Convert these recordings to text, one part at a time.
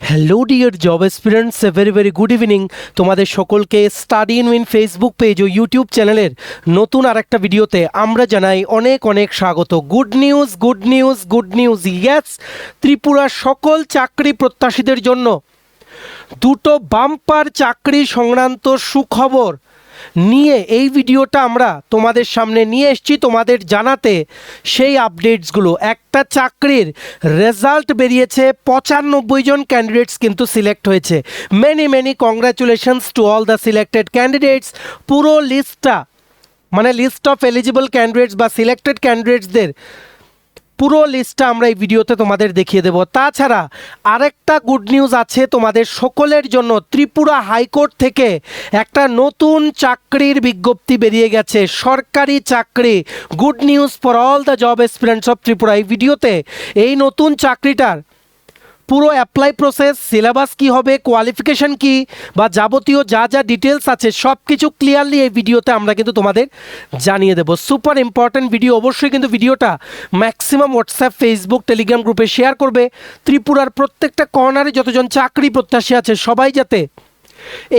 Hello dear job aspirants, a very very good evening. তোমাদের সকলকে study in win Facebook page ও YouTube চ্যানেলের নতুন আর একটা ভিডিওতে আমরা জানাই অনেক অনেক স্বাগত। Good news, good news, good news, yes, ত্রিপুরার সকল চাকরি প্রত্যাশীদের জন্য দুটো বাম্পার চাকরি সংক্রান্ত সুখবর নিয়ে এই ভিডিওটা আমরা তোমাদের সামনে নিয়ে এসেছি তোমাদের জানাতে সেই আপডেটসগুলো। একটা চাকরির রেজাল্ট বেরিয়েছে, 95 জন ক্যান্ডিডেটস কিন্তু সিলেক্ট হয়েছে। Many many congratulations to all the selected candidates. পুরো লিস্টটা মানে লিস্ট অফ এলিজিবল ক্যান্ডিডেটস বা সিলেক্টেড ক্যান্ডিডেটসদের পুরো লিস্টটা আমরা এই ভিডিওতে তোমাদের দেখিয়ে দেব। তাছাড়া আরেকটা গুড নিউজ আছে তোমাদের সকলের জন্য। ত্রিপুরা হাইকোর্ট থেকে একটা নতুন চাকরির বিজ্ঞপ্তি বেরিয়ে গেছে, সরকারি চাকরি। Good news for all the job aspirants of Tripura. এই ভিডিওতে এই নতুন চাকরিটার পুরো অ্যাপ্লাই প্রসেস, সিলেবাস কী হবে, কোয়ালিফিকেশান কী বা যাবতীয় যা যা ডিটেলস আছে সব কিছু ক্লিয়ারলি এই ভিডিওতে আমরা কিন্তু তোমাদের জানিয়ে দেবো। Super important video. অবশ্যই কিন্তু ভিডিওটা ম্যাক্সিমাম হোয়াটসঅ্যাপ, ফেসবুক, টেলিগ্রাম গ্রুপে শেয়ার করবে। ত্রিপুরার প্রত্যেকটা কর্নারে যতজন চাকরি প্রত্যাশী আছে সবাই যাতে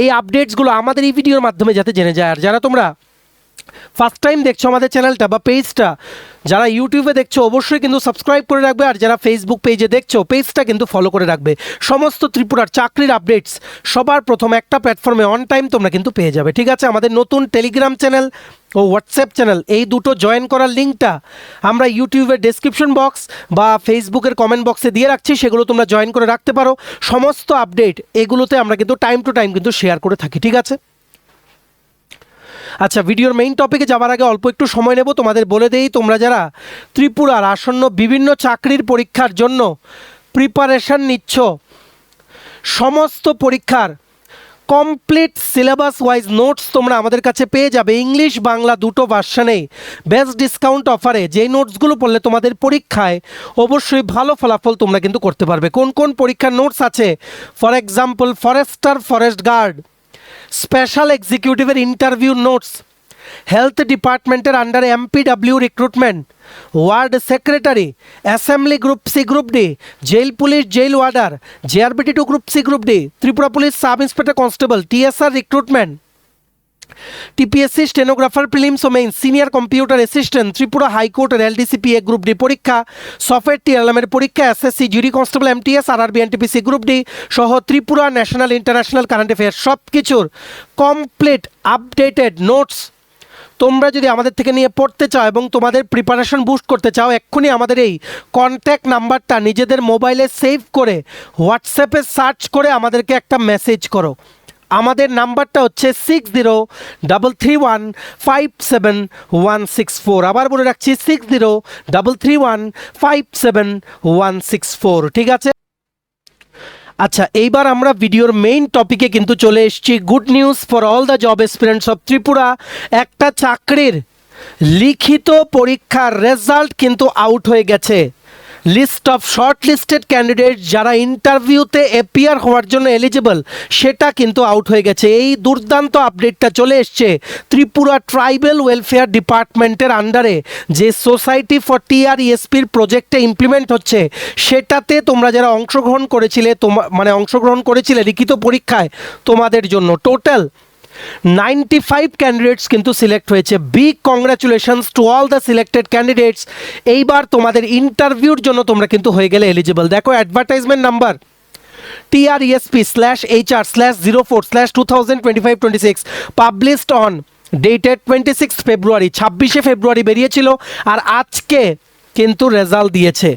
এই আপডেটসগুলো আমাদের এই ভিডিওর মাধ্যমে যাতে জেনে যায়। আর যারা তোমরা ফার্স্ট টাইম দেখছো আমাদের চ্যানেলটা বা পেজটা, যারা ইউটিউবে দেখছো অবশ্যই কিন্তু সাবস্ক্রাইব করে রাখবে, আর যারা ফেসবুক পেজে দেখছো পেজটা কিন্তু ফলো করে রাখবে। সমস্ত ত্রিপুরার চাকরির আপডেটস সবার প্রথম একটা প্ল্যাটফর্মে অন টাইম তোমরা কিন্তু পেয়ে যাবে। ঠিক আছে, আমাদের নতুন টেলিগ্রাম চ্যানেল ও হোয়াটসঅ্যাপ চ্যানেল এই দুটো জয়েন করার লিঙ্কটা আমরা ইউটিউবের ডেসক্রিপশন বক্স বা ফেসবুকের কমেন্ট বক্সে দিয়ে রাখছি, সেগুলো তোমরা জয়েন করে রাখতে পারো। সমস্ত আপডেট এগুলোতে আমরা কিন্তু টাইম টু টাইম কিন্তু শেয়ার করে থাকি। ঠিক আছে, আচ্ছা, ভিডিওর মেইন টপিকে যাওয়ার আগে অল্প একটু সময় নেব। তোমাদের বলে দেই, তোমরা যারা ত্রিপুরার আসন্ন বিভিন্ন চাকরির পরীক্ষার জন্য প্রিপারেশান নিচ্ছ, সমস্ত পরীক্ষার কমপ্লিট সিলেবাস ওয়াইজ নোটস তোমরা আমাদের কাছে পেয়ে যাবে ইংলিশ বাংলা দুটো ভার্সানেই বেস্ট ডিসকাউন্ট অফারে। যেই নোটসগুলো পড়লে তোমাদের পরীক্ষায় অবশ্যই ভালো ফলাফল তোমরা কিন্তু করতে পারবে। কোন কোন পরীক্ষার নোটস আছে? For example, forester, forest guard, special এক্সিকিউটিভের ইন্টারভিউ নোটস, হেলথ ডিপার্টমেন্টের আন্ডারে MPW recruitment, ward secretary, assembly group C group D, jail police jail warder, JRBT 2 group C group D, Tripura police sub inspector constable, TSR recruitment, TPSC stenographer prelims ও main, senior computer assistant, Tripura হাইকোর্টের LDCP এ group D পরীক্ষা, software টিআরএমের পরীক্ষা, SSC জুরি constable MTS, RRB NTPC group D সহ Tripura national international current affairs সব কিছুর কমপ্লিট আপডেটেড নোটস তোমরা যদি আমাদের থেকে নিয়ে পড়তে চাও এবং তোমাদের প্রিপারেশন বুস্ট করতে চাও, এক্ষুনি আমাদের এই কন্ট্যাক্ট নাম্বারটা নিজেদের মোবাইলে সেভ করে হোয়াটসঅ্যাপে সার্চ করে আমাদেরকে একটা মেসেজ করো। আমাদের নাম্বারটা হচ্ছে 6033157164। আবার বলে রাখছি 6033157164। ঠিক আছে, আচ্ছা, এইবার আমরা ভিডিওর মেইন টপিকে কিন্তু চলে এসেছি। Good news for all the job aspirants of Tripura. একটা চাকরির লিখিত পরীক্ষার রেজাল্ট কিন্তু আউট হয়ে গেছে। List of short listed candidate যারা ইন্টারভিউতে অ্যাপিয়ার হওয়ার জন্য এলিজিবল, সেটা কিন্তু আউট হয়ে গেছে। এই দুর্দান্ত আপডেটটা চলে এসছে ত্রিপুরা ট্রাইবাল ওয়েলফেয়ার ডিপার্টমেন্টের আন্ডারে যে সোসাইটি ফর টিআরইএসপির প্রজেক্টে ইমপ্লিমেন্ট হচ্ছে, সেটাতে তোমরা যারা অংশগ্রহণ করেছিলে লিখিত পরীক্ষায়, তোমাদের জন্য টোটাল 95 ক্যান্ডিডেটস কিন্তু সিলেক্ট হয়েছে। Big congratulations to all the selected candidates. এইবার তোমাদের ইন্টারভিউর জন্য তোমরা কিন্তু হয়ে গেলে এলিজিবল। দেখো, advertisement number TRESP/HR/04/2025-26 published on dated 26 February, 26শে ফেব্রুয়ারি বেরিয়েছিল, আর আজকে কিন্তু রেজাল্ট দিয়েছে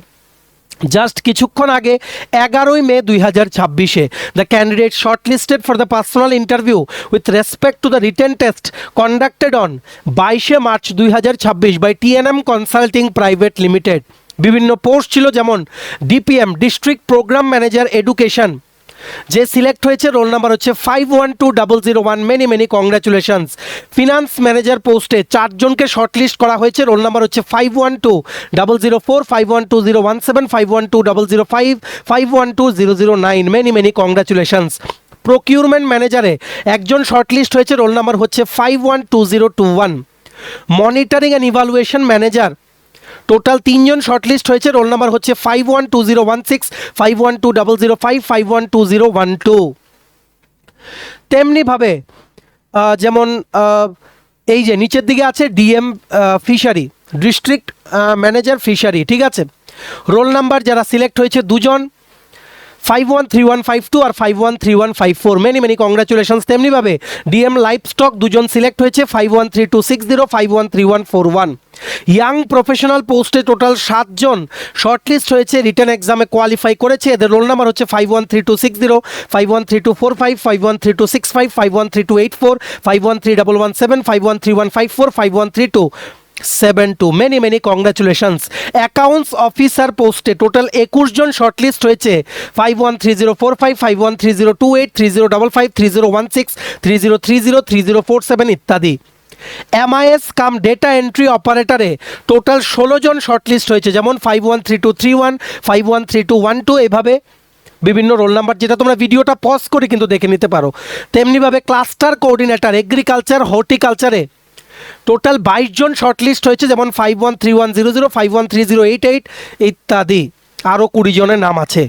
জাস্ট কিছুক্ষণ আগে 11ই মে 2026-এ। The candidate short listed for the personal interview with respect to the written test conducted on 22শে March 2026 by TNM consulting private limited. বিভিন্ন পোস্ট ছিল, যেমন DPM district program manager education, যে সিলেক্ট হয়েছে রোল নাম্বার হচ্ছে 512001। Many many congratulations. Finance manager পোস্টে 4 জনকে shortlist করা হয়েছে, রোল নাম্বার হচ্ছে 512004, 512017, 512005, 512009। Many many congratulations. প্রকিউরমেন্ট ম্যানেজারে একজন শর্টলিস্ট হয়েছে, রোল নাম্বার হচ্ছে 512021। Monitoring and evaluation manager total 3 জন শর্টলিস্ট হয়েছে, রোল নাম্বার হচ্ছে 512016, 512005, 512012। তেমনিভাবে যেমন এই যে নিচের দিকে আছে DM fishery, district manager fishery, ঠিক আছে। রোল নাম্বার যারা সিলেক্ট হয়েছে দুজন, 513152 আর 513154, মেনি কংগ্রাচুলেশনস। তেমনিভাবে ডিএম লাইভ স্টক দুজন সিলেক্ট হয়েছে, 513260, 513141। ইয়াং প্রফেশনাল পোস্টে টোটাল 7 জন শর্টলিস্ট হয়েছে, রিটেন এক্সামে কোয়ালিফাই করেছে। এদের রোল নাম্বার হচ্ছে 513260, 513245, 513265, 513284, 513117, 513154, 513272। Many congratulations. অ্যাকাউন্টস অফিসার পোস্টে টোটাল 21 জন শর্টলিস্ট হয়েছে, 513045, 513028, 3055, 3016, 3030, 3047 ইত্যাদি। MIS কাম ডেটা এন্ট্রি অপারেটরে টোটাল 16 জন শর্টলিস্ট হয়েছে, যেমন 513231, 513212, এভাবে বিভিন্ন রোল নাম্বার, যেটা তোমরা ভিডিওটা পজ করে কিন্তু দেখে নিতে পারো। তেমনিভাবে ক্লাস্টার কোঅর্ডিনেটর এগ্রিকালচার হর্টিকালচারে টোটাল 22 জন শর্টলিস্ট হয়েছে, যেমন 513100, 513088 ইত্যাদি। আরও 20 জনের নাম আছে।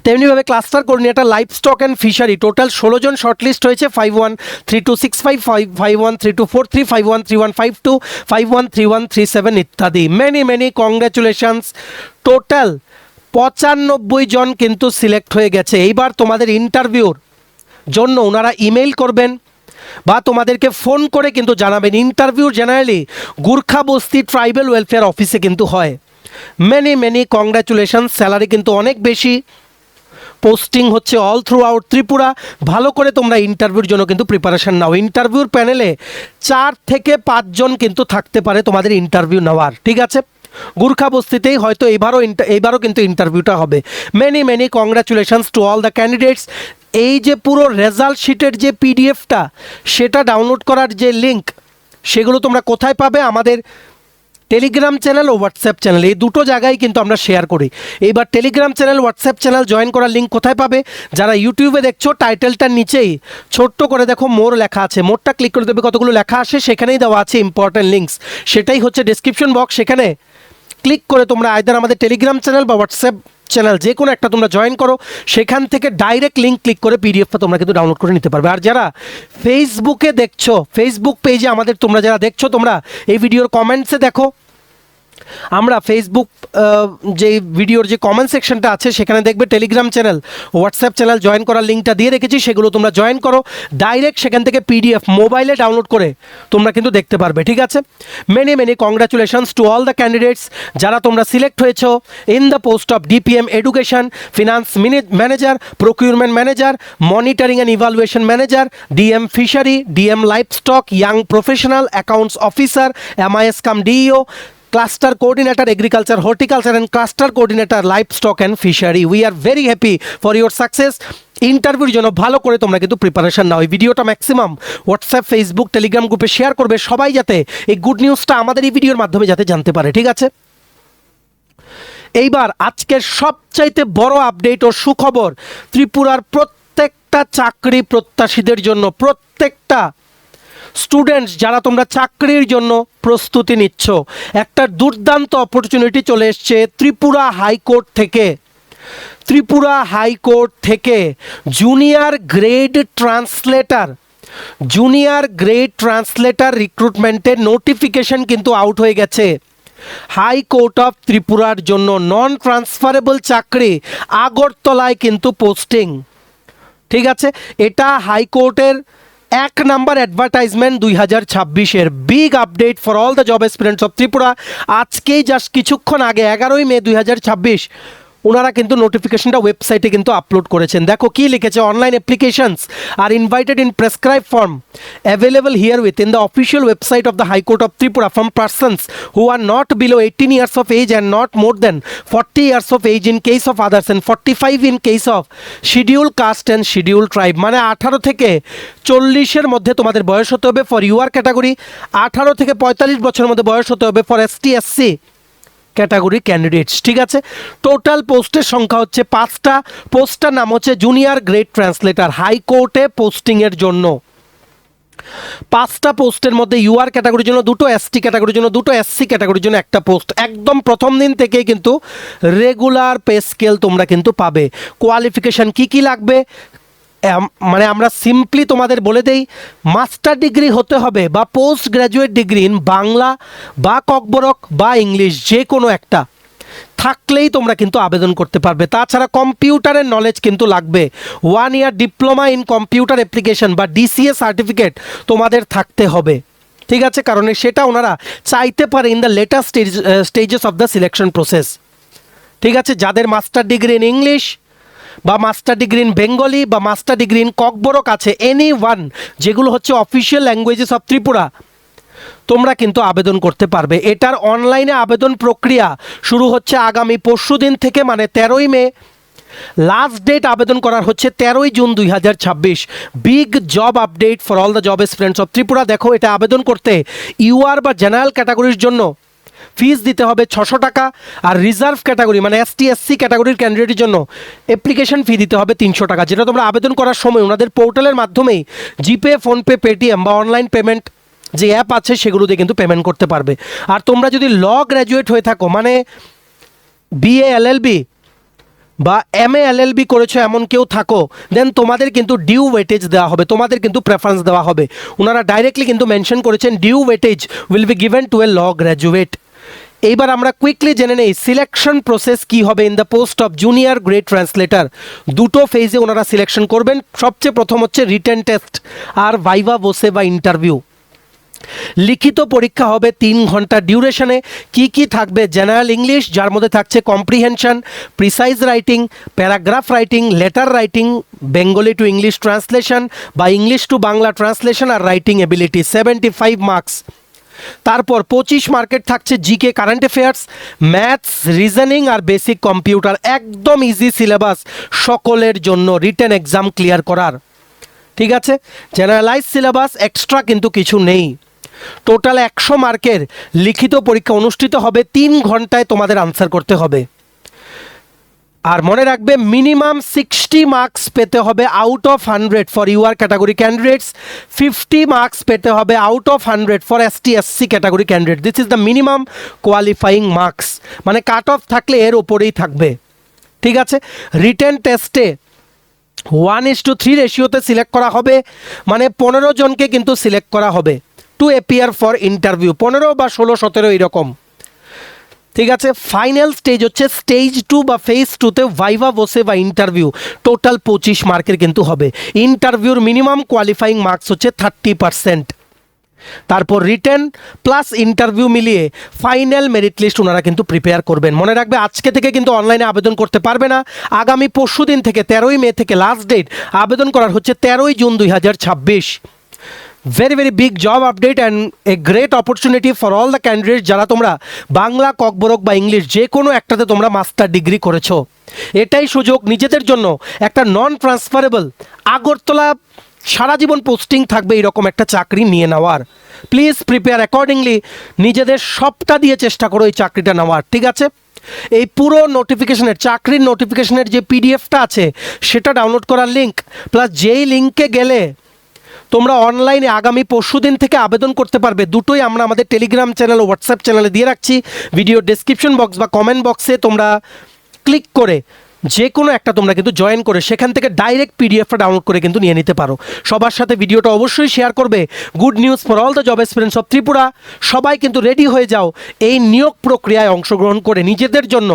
তেমনিভাবে cluster coordinator livestock and fishery total 16 জন শর্টলিস্ট হয়েছে, 513265, 513243, 513152, 513137 ইত্যাদি। Many congratulations. টোটাল 95 জন কিন্তু সিলেক্ট হয়ে গেছে। এইবার তোমাদের ইন্টারভিউর জন্য ওনারা ইমেল করবেন বা তোমাদেরকে ফোন করে কিন্তু জানাবেন। ইন্টারভিউ জেনারেলি গুর্খা বস্তি ট্রাইবাল ওয়েলফেয়ার অফিসে কিন্তু হয়। Many congratulation. স্যালারি কিন্তু অনেক বেশি, পোস্টিং হচ্ছে অল থ্রু আউট ত্রিপুরা। ভালো করে তোমরা ইন্টারভিউর জন্য কিন্তু প্রিপারেশন নাও। ইন্টারভিউর প্যানেলে 4 থেকে 5 জন কিন্তু থাকতে পারে তোমাদের ইন্টারভিউ নেওয়ার, ঠিক আছে। গুর্খা বস্তিতেই হয়তো এইবারও কিন্তু ইন্টারভিউটা হবে। Many congratulations to all the candidates. এই যে পুরো রেজাল্ট শিটের যে পিডিএফটা, সেটা ডাউনলোড করার যে লিঙ্ক, সেগুলো তোমরা কোথায় পাবে? আমাদের টেলিগ্রাম চ্যানেল ও হোয়াটসঅ্যাপ চ্যানেল, এই দুটো জায়গায় কিন্তু আমরা শেয়ার করি। এইবার Telegram channel WhatsApp channel join করার লিঙ্ক কোথায় পাবে? যারা ইউটিউবে দেখছো, টাইটেলটার নিচেই ছোট্ট করে দেখো মোর লেখা আছে, মোরটা ক্লিক করে দেবে, কতগুলো লেখা আসে, সেখানেই দেওয়া আছে ইম্পর্ট্যান্ট লিঙ্কস। সেটাই হচ্ছে ডেসক্রিপশন বক্স। সেখানে ক্লিক করে তোমরা আইদার আমাদের টেলিগ্রাম চ্যানেল বা হোয়াটসঅ্যাপ চ্যানেল যে কোনো একটা তোমরা জয়েন করো, সেখান থেকে ডাইরেক্ট লিঙ্ক ক্লিক করে পিডিএফটা তোমরা কিন্তু ডাউনলোড করে নিতে পারবে। আর যারা ফেসবুকে দেখছো, ফেসবুক পেজে আমাদের তোমরা যারা দেখছো, তোমরা এই ভিডিওর কমেন্টসে দেখো, আমরা ফেসবুক যে ভিডিওর যে কমেন্ট সেকশনটা আছে, সেখানে দেখবে Telegram channel, WhatsApp channel join করার লিঙ্কটা দিয়ে রেখেছি। সেগুলো তোমরা জয়েন করো, ডাইরেক্ট সেখান থেকে পিডিএফ মোবাইলে ডাউনলোড করে তোমরা কিন্তু দেখতে পারবে, ঠিক আছে। Many congratulations to all the candidates যারা তোমরা সিলেক্ট হয়েছো in the post of DPM education, finance manager, procurement manager, monitoring and evaluation manager, DM fishery, DM livestock, young professional, accounts officer, MIS cum DEO, cluster coordinator agriculture horticulture and cluster coordinator livestock and fishery. We are very happy for your success. ইন্টারভিউর জন্য ভালো করে তোমরা কিন্তু preparation নাও। এই ভিডিওটা maximum WhatsApp, Facebook, Telegram গ্রুপে share করবে, সবাই যাতে এই গুড নিউজটা আমাদের এই ভিডিওর মাধ্যমে যাতে জানতে পারে, ঠিক আছে। এইবার আজকের সবচাইতে বড় আপডেট ও সুখবর, ত্রিপুরার প্রত্যেকটা চাকরি প্রত্যাশীদের জন্য, প্রত্যেকটা স্টুডেন্টস যারা তোমরা চাকরির জন্য প্রস্তুতি নিচ্ছ, একটা দুর্দান্ত অপরচুনিটি চলে এসছে ত্রিপুরা হাইকোর্ট থেকে। ত্রিপুরা হাইকোর্ট থেকে জুনিয়র গ্রেড ট্রান্সলেটার রিক্রুটমেন্টের নোটিফিকেশন কিন্তু আউট হয়ে গেছে। হাইকোর্ট অফ ত্রিপুরার জন্য নন ট্রান্সফারেবল চাকরি, আগরতলায় কিন্তু পোস্টিং, ঠিক আছে। এটা হাইকোর্টের 1 নাম্বার অ্যাডভার্টাইজমেন্ট 2026-এর big update for all the job aspirants of Tripura. আজকেই জাস্ট কিছুক্ষণ আগে 11ই মে 2026 ওনারা কিন্তু নোটিফিকেশনটা ওয়েবসাইটে কিন্তু আপলোড করেছেন। দেখো কি লিখেছে, online applications are invited in prescribe form available here within the official website of the high court of Tripura from persons who are not below 18 years of age and not more than 40 years of age in case of others and 45 in case of scheduled caste and scheduled tribe। মানে 18 থেকে 40-এর মধ্যে তোমাদের বয়স হতে হবে for UR category, 18 থেকে 45 বছরের মধ্যে বয়স হতে হবে ফর ST/SC ক্যাটাগরি ক্যান্ডিডেটস, ঠিক আছে। টোটাল পোস্টের সংখ্যা হচ্ছে 5টা। পোস্টটার নাম হচ্ছে জুনিয়র গ্রেড ট্রান্সলেটার, হাইকোর্টে পোস্টিংয়ের জন্য। 5টা পোস্টের মধ্যে ইউআর ক্যাটাগরির জন্য 2টো, এসটি ক্যাটাগরির জন্য 2টো, এসসি ক্যাটাগরির জন্য একটা পোস্ট। একদম প্রথম দিন থেকেই কিন্তু রেগুলার পে স্কেল তোমরা কিন্তু পাবে। কোয়ালিফিকেশান কি কি লাগবে, মানে আমরা সিম্পলি তোমাদের বলে দেই, মাস্টার ডিগ্রি হতে হবে বা post graduate degree in Bangla বা ককবরক বা ইংলিশ, যে কোনো একটা থাকলেই তোমরা কিন্তু আবেদন করতে পারবে। তাছাড়া কম্পিউটারের নলেজ কিন্তু লাগবে। 1 year diploma in computer application বা ডিসিএ সার্টিফিকেট তোমাদের থাকতে হবে, ঠিক আছে, কারণ সেটা ওনারা চাইতে পারে in the letter stages of the selection process, ঠিক আছে। যাদের মাস্টার ডিগ্রি ইন ইংলিশ বা মাস্টার ডিগ্রি ইন বেঙ্গলি বা মাস্টার ডিগ্রি ইন ককবরক আছে, এনি ওয়ান, যেগুলো হচ্ছে অফিসিয়াল ল্যাঙ্গুয়েজেস অফ ত্রিপুরা, তোমরা কিন্তু আবেদন করতে পারবে। এটার অনলাইনে আবেদন প্রক্রিয়া শুরু হচ্ছে আগামী পরশুদিন থেকে, মানে 13ই মে। লাস্ট ডেট আবেদন করার হচ্ছে 13ই জুন 2026। Big job update for all the job aspirants of Tripura. দেখো, এটা আবেদন করতে ইউআর বা জেনারেল ক্যাটাগরির জন্য ফিস দিতে হবে 600 টাকা, আর রিজার্ভ ক্যাটাগরি মানে এসটি এসসি ক্যাটাগরির ক্যান্ডিডেটের জন্য অ্যাপ্লিকেশন ফি দিতে হবে 300 টাকা, যেটা তোমরা আবেদন করার সময় ওনাদের পোর্টালের মাধ্যমেই জিপে, ফোনপে, পেটিএম বা অনলাইন পেমেন্ট যে অ্যাপ আছে সেগুলো দিয়ে কিন্তু পেমেন্ট করতে পারবে। আর তোমরা যদি ল গ্র্যাজুয়েট হয়ে থাকো, মানে বিএ এলএলবি বা এমএ এলএলবি করেছো এমন কেউ থাকো, দেন তোমাদের কিন্তু ডিউ ওয়েটেজ দেওয়া হবে, তোমাদের কিন্তু প্রেফারেন্স দেওয়া হবে। ওনারা ডাইরেক্টলি কিন্তু মেনশন করেছেন due weightage will be given to a law graduate. এইবার আমরা কুইকলি জেনে নেই সিলেকশন প্রসেস কি হবে in the post of junior grade translator. 2টো ফেজে ওনারা সিলেকশন করবেন। সবচেয়ে প্রথম হচ্ছে রিটেন টেস্ট আর ভাইভা বসে বা ইন্টারভিউ। লিখিত পরীক্ষা হবে 3 ঘন্টা ডিউরেশনে। কি কি থাকবে, জেনারেল ইংলিশ, যার মধ্যে থাকছে comprehension, precise writing, paragraph writing, letter writing, Bengali to English translation বা ইংলিশ টু বাংলা ট্রান্সলেশন, আর রাইটিং এবিলিটি 75 মার্কস। তারপর 25 মার্কের থাকছে GK, current affairs, maths, reasoning আর বেসিক কম্পিউটার। একদম ইজি সিলেবাস সকলের জন্য রিটেন এক্সাম ক্লিয়ার করার, ঠিক আছে। জেনারেলাইজ সিলেবাস, এক্সট্রা কিন্তু কিছু নেই। টোটাল 100 মার্কের লিখিত পরীক্ষা অনুষ্ঠিত হবে, 3 ঘন্টায় তোমাদের আনসার করতে হবে। আর মনে রাখবে, মিনিমাম 60 মার্কস পেতে হবে out of 100 for UR category candidates, 50 marks পেতে হবে out of 100 for ST SC category candidate. This is the minimum qualifying marks, মানে কাট অফ থাকলে এর ওপরেই থাকবে, ঠিক আছে। রিটেন টেস্টে 1:3 রেশিওতে সিলেক্ট করা হবে, মানে 15 জনকে কিন্তু সিলেক্ট করা হবে টু অ্যাপিয়ার ফর ইন্টারভিউ, 15 বা 16, 17 এরকম, ঠিক আছে। ফাইনাল স্টেজ হচ্ছে স্টেজ 2 বা ফেজ 2তে ভাইভা বসে বা ইন্টারভিউ। টোটাল 25 মার্কের কিন্তু হবে। ইন্টারভিউর মিনিমাম কোয়ালিফাইং মার্কস হচ্ছে 30%। তারপর রিটেন প্লাস ইন্টারভিউ মিলিয়ে ফাইনাল মেরিট লিস্ট ওনারা কিন্তু প্রিপেয়ার করবেন। মনে রাখবে, আজকে থেকে কিন্তু অনলাইনে আবেদন করতে পারবে না। আগামী পরশুদিন থেকে 13ই মে থেকে লাস্ট ডেট আবেদন করার হচ্ছে 13ই জুন 2026। Very very big job update and a great opportunity for all the candidate যারা তোমরা বাংলা, ককবরক বা ইংলিশ যে কোনো একটাতে তোমরা মাস্টার ডিগ্রি করেছো। এটাই সুযোগ নিজেদের জন্য একটা নন ট্রান্সফারেবল, আগরতলা সারা জীবন পোস্টিং থাকবে এরকম একটা চাকরি নিয়ে নেওয়ার। প্লিজ প্রিপেয়ার অ্যাকর্ডিংলি, নিজেদের সবটা দিয়ে চেষ্টা করো এই চাকরিটা নেওয়ার, ঠিক আছে। এই পুরো নোটিফিকেশনের, চাকরির নোটিফিকেশনের যে পিডিএফটা আছে সেটা ডাউনলোড করার লিঙ্ক, প্লাস যেই লিঙ্কে গেলে তোমরা অনলাইনে আগামী পরশুদিন থেকে আবেদন করতে পারবে, দুটোই আমরা আমাদের টেলিগ্রাম চ্যানেল ও হোয়াটসঅ্যাপ চ্যানেলে দিয়ে রাখছি। ভিডিও ডেসক্রিপশন বক্স বা কমেন্ট বক্সে তোমরা ক্লিক করে যে কোনো একটা তোমরা কিন্তু জয়েন করে সেখান থেকে ডাইরেক্ট পিডিএফটা ডাউনলোড করে কিন্তু নিয়ে নিতে পারো। সবার সাথে ভিডিওটা অবশ্যই শেয়ার করবে। Good news for all the job experience of Tripura. সবাই কিন্তু রেডি হয়ে যাও এই নিয়োগ প্রক্রিয়ায় অংশগ্রহণ করে নিজেদের জন্য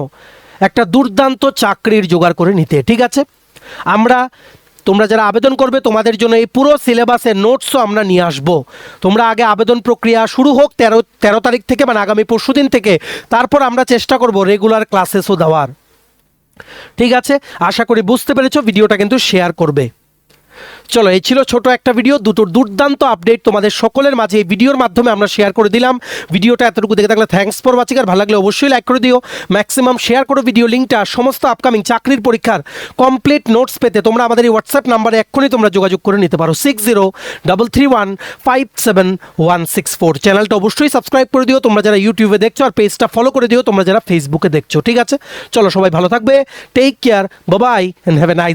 একটা দুর্দান্ত চাকরির জোগাড় করে নিতে, ঠিক আছে। তোমরা যারা আবেদন করবে তোমাদের জন্য এই পুরো সিলেবাসের নোটসও আমরা নিয়ে আসবো। তোমরা আগে আবেদন প্রক্রিয়া শুরু হোক 13 তারিখ থেকে, মানে আগামী পরশুদিন থেকে। তারপর আমরা চেষ্টা করব রেগুলার ক্লাসেসও দেওয়ার, ঠিক আছে। আশা করি বুঝতে পেরেছো, ভিডিওটা কিন্তু শেয়ার করবে। চলো, এই ছিল ছোট একটা ভিডিও, দুটোর দুর্দান্ত আপডেট তোমাদের সকলের মাঝে এই ভিডিওর মাধ্যমে আমরা শেয়ার করে দিলাম। ভিডিওটা এতটুকু দেখে থাকলে থ্যাঙ্কস ফর ওয়াচিং, আর ভালো লাগলে অবশ্যই লাইক করে দিও, ম্যাক্সিমাম শেয়ার করো ভিডিও লিঙ্কটা। সমস্ত আপকামিং চাকরির পরীক্ষার কমপ্লিট নোটস পেতে তোমরা আমাদের এই হোয়াটসঅ্যাপ নাম্বারে এক্ষুনি তোমরা যোগাযোগ করে নিতে পারো 6033157164। চ্যানেলটা অবশ্যই সাবস্ক্রাইব করে দিও তোমরা যারা ইউটিউবে দেখছো, আর পেজটা ফলো করে দিও তোমরা যারা ফেসবুকে দেখছো, ঠিক আছে। চলো, সবাই ভালো থাকবে, take care, bye bye, and have a nice